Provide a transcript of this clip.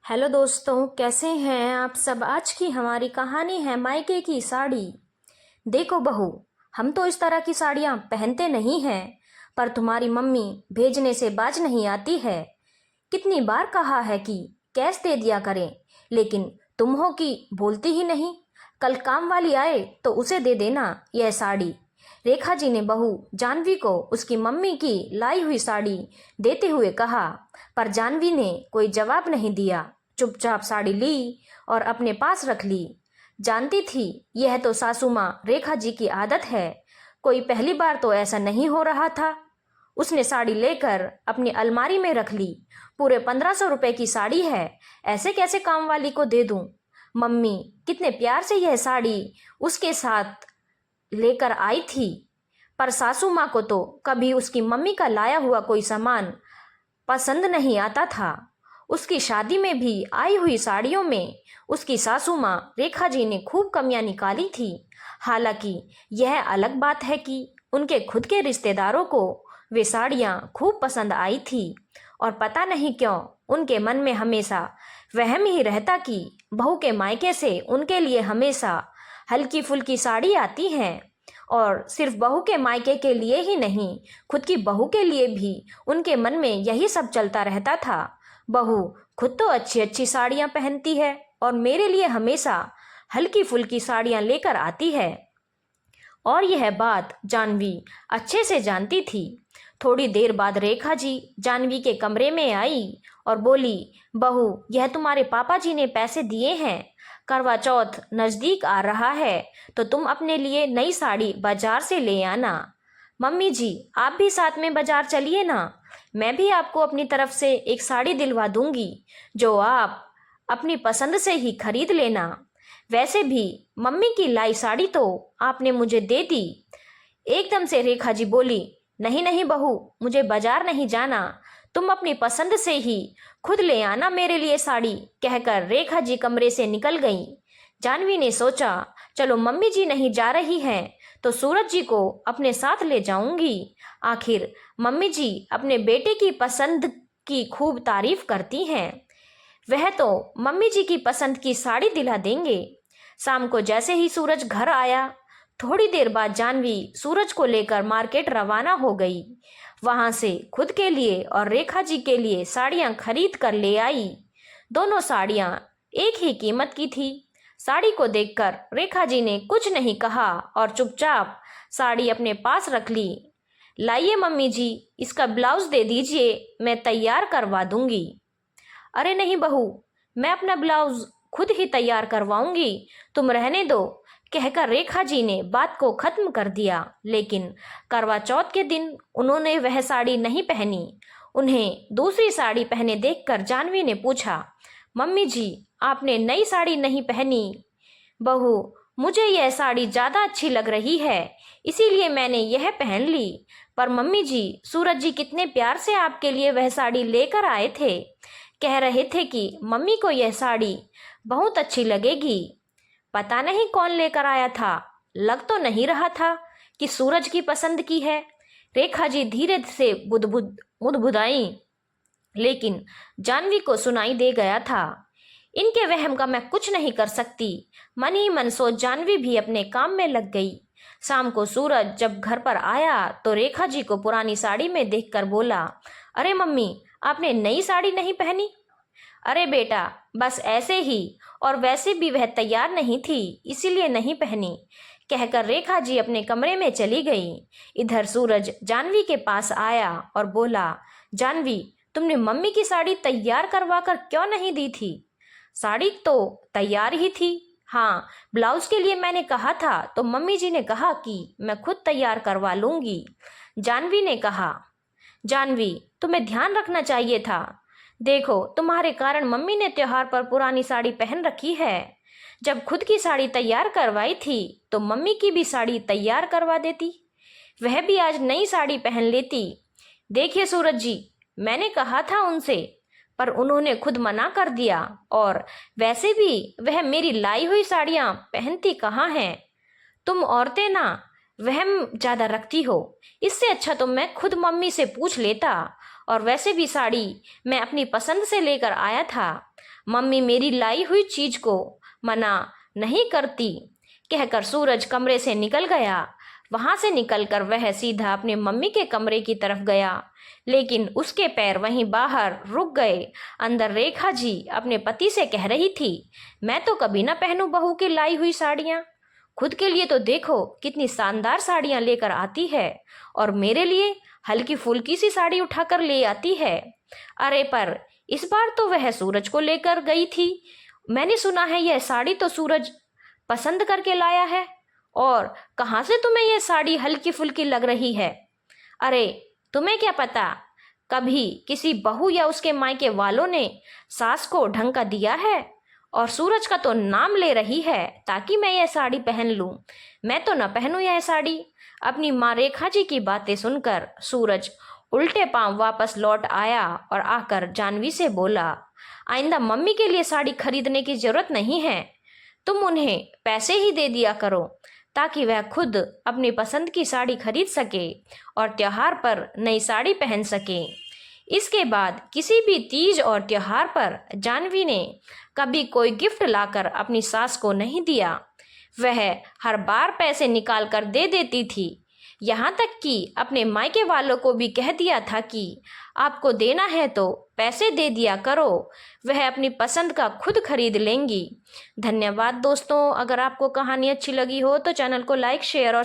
Hello दोस्तों, कैसे हैं आप सब। आज की हमारी कहानी है मायके की साड़ी। देखो बहू, हम तो इस तरह की साड़ियाँ पहनते नहीं हैं, पर तुम्हारी मम्मी भेजने से बाज नहीं आती है। कितनी बार कहा है कि कैश दे दिया करें, लेकिन तुम हो कि बोलती ही नहीं। कल काम वाली आए तो उसे दे देना यह साड़ी। रेखा जी ने बहू जानवी को उसकी मम्मी की लाई हुई साड़ी देते हुए कहा, पर जानवी ने कोई जवाब नहीं दिया। चुपचाप साड़ी ली और अपने पास रख ली। जानती थी यह तो सासू माँ रेखा जी की आदत है, कोई पहली बार तो ऐसा नहीं हो रहा था। उसने साड़ी लेकर अपनी अलमारी में रख ली। पूरे 1500 रुपए की साड़ी है, ऐसे कैसे काम वाली को दे दूं। मम्मी कितने प्यार से यह साड़ी उसके साथ लेकर आई थी, पर सासू माँ को तो कभी उसकी मम्मी का लाया हुआ कोई सामान पसंद नहीं आता था। उसकी शादी में भी आई हुई साड़ियों में उसकी सासू माँ रेखा जी ने खूब कमियां निकाली थी। हालांकि यह अलग बात है कि उनके खुद के रिश्तेदारों को वे साड़ियाँ खूब पसंद आई थी, और पता नहीं क्यों उनके मन में हमेशा वहम ही रहता कि बहू के मायके से उनके लिए हमेशा हल्की फुल्की साड़ी आती हैं। और सिर्फ बहू के मायके के लिए ही नहीं, खुद की बहू के लिए भी उनके मन में यही सब चलता रहता था। बहू खुद तो अच्छी अच्छी साड़ियाँ पहनती है और मेरे लिए हमेशा हल्की फुल्की साड़ियाँ लेकर आती है। और यह बात जानवी अच्छे से जानती थी। थोड़ी देर बाद रेखा जी जानवी के कमरे में आई और बोली, बहू यह तुम्हारे पापा जी ने पैसे दिए हैं। करवा चौथ नज़दीक आ रहा है तो तुम अपने लिए नई साड़ी बाजार से ले आना। मम्मी जी आप भी साथ में बाजार चलिए ना, मैं भी आपको अपनी तरफ से एक साड़ी दिलवा दूंगी जो आप अपनी पसंद से ही खरीद लेना। वैसे भी मम्मी की लाई साड़ी तो आपने मुझे दे दी। एकदम से रेखा जी बोली, नहीं नहीं बहू, मुझे बाजार नहीं जाना, तुम अपनी पसंद से ही खुद ले आना मेरे लिए साड़ी। कहकर रेखा जी कमरे से निकल गईं। जानवी ने सोचा, चलो मम्मी जी नहीं जा रही हैं तो सूरज जी को अपने साथ ले जाऊंगी। आखिर मम्मी जी अपने बेटे की पसंद की खूब तारीफ करती हैं, वह तो मम्मी जी की पसंद की साड़ी दिला देंगे। शाम को जैसे ही सूरज घर आया, थोड़ी देर बाद जानवी सूरज को लेकर मार्केट रवाना हो गई। वहां से खुद के लिए और रेखा जी के लिए साड़ियां खरीद कर ले आई। दोनों साड़ियां एक ही कीमत की थी। साड़ी को देखकर रेखा जी ने कुछ नहीं कहा और चुपचाप साड़ी अपने पास रख ली। लाइए मम्मी जी, इसका ब्लाउज दे दीजिए, मैं तैयार करवा दूंगी। अरे नहीं बहू, मैं अपना ब्लाउज खुद ही तैयार करवाऊंगी, तुम रहने दो। कहकर रेखा जी ने बात को खत्म कर दिया। लेकिन करवा चौथ के दिन उन्होंने वह साड़ी नहीं पहनी। उन्हें दूसरी साड़ी पहने देखकर जानवी ने पूछा, मम्मी जी आपने नई साड़ी नहीं पहनी। बहू मुझे यह साड़ी ज़्यादा अच्छी लग रही है, इसीलिए मैंने यह पहन ली। पर मम्मी जी, सूरज जी कितने प्यार से आपके लिए वह साड़ी लेकर आए थे, कह रहे थे कि मम्मी को यह साड़ी बहुत अच्छी लगेगी। पता नहीं कौन लेकर आया था, लग तो नहीं रहा था कि सूरज की पसंद की है। रेखा जी धीरे से बुदबुदाई, लेकिन जानवी को सुनाई दे गया था। इनके वहम का मैं कुछ नहीं कर सकती, मन ही मन सोच जानवी भी अपने काम में लग गई। शाम को सूरज जब घर पर आया तो रेखा जी को पुरानी साड़ी में देखकर बोला, अरे मम्मी आपने नई साड़ी नहीं पहनी। अरे बेटा बस ऐसे ही, और वैसे भी वह तैयार नहीं थी इसीलिए नहीं पहनी। कहकर रेखा जी अपने कमरे में चली गई। इधर सूरज जानवी के पास आया और बोला, जानवी तुमने मम्मी की साड़ी तैयार करवा कर क्यों नहीं दी थी। साड़ी तो तैयार ही थी, हाँ ब्लाउज के लिए मैंने कहा था तो मम्मी जी ने कहा कि मैं खुद तैयार करवा लूंगी। जानवी ने कहा, जानवी तुम्हें ध्यान रखना चाहिए था, देखो तुम्हारे कारण मम्मी ने त्योहार पर पुरानी साड़ी पहन रखी है। जब खुद की साड़ी तैयार करवाई थी तो मम्मी की भी साड़ी तैयार करवा देती, वह भी आज नई साड़ी पहन लेती। देखिए सूरज जी, मैंने कहा था उनसे, पर उन्होंने खुद मना कर दिया, और वैसे भी वह मेरी लाई हुई साड़ियाँ पहनती कहाँ हैं। तुम औरतें ना वहम ज़्यादा रखती हो, इससे अच्छा तो मैं खुद मम्मी से पूछ लेता, और वैसे भी साड़ी मैं अपनी पसंद से लेकर आया था। मम्मी मेरी लाई हुई चीज को मना नहीं करती, कहकर सूरज कमरे से निकल गया। वहां से निकलकर वह सीधा अपने मम्मी के कमरे की तरफ गया, लेकिन उसके पैर वहीं बाहर रुक गए। अंदर रेखा जी अपने पति से कह रही थी, मैं तो कभी ना पहनूं बहू की लाई हुई साड़ियां। खुद के लिए तो देखो कितनी शानदार साड़ियां लेकर आती है, और मेरे लिए हल्की फुल्की सी साड़ी उठाकर ले आती है। अरे पर इस बार तो वह सूरज को लेकर गई थी। मैंने सुना है यह साड़ी तो सूरज पसंद करके लाया है, और कहाँ से तुम्हें यह साड़ी हल्की फुल्की लग रही है? अरे तुम्हें क्या पता, कभी किसी बहू या उसके मायके वालों ने सास को ढंग का दिया है, और सूरज का तो नाम ले रही है ताकि मैं यह साड़ी पहन लूं। मैं तो न पहनूं यह साड़ी। अपनी माँ रेखा जी की बातें सुनकर सूरज उल्टे पांव वापस लौट आया और आकर जानवी से बोला, आइंदा मम्मी के लिए साड़ी खरीदने की जरूरत नहीं है, तुम उन्हें पैसे ही दे दिया करो ताकि वह खुद अपनी पसंद की साड़ी खरीद सके और त्योहार पर नई साड़ी पहन सके। इसके बाद किसी भी तीज और त्योहार पर जानवी ने कभी कोई गिफ्ट लाकर अपनी सास को नहीं दिया। वह हर बार पैसे निकाल कर दे देती थी, यहाँ तक कि अपने मायके वालों को भी कह दिया था कि आपको देना है तो पैसे दे दिया करो, वह अपनी पसंद का खुद खरीद लेंगी। धन्यवाद दोस्तों। अगर आपको कहानी अच्छी लगी हो तो चैनल को लाइक, शेयर और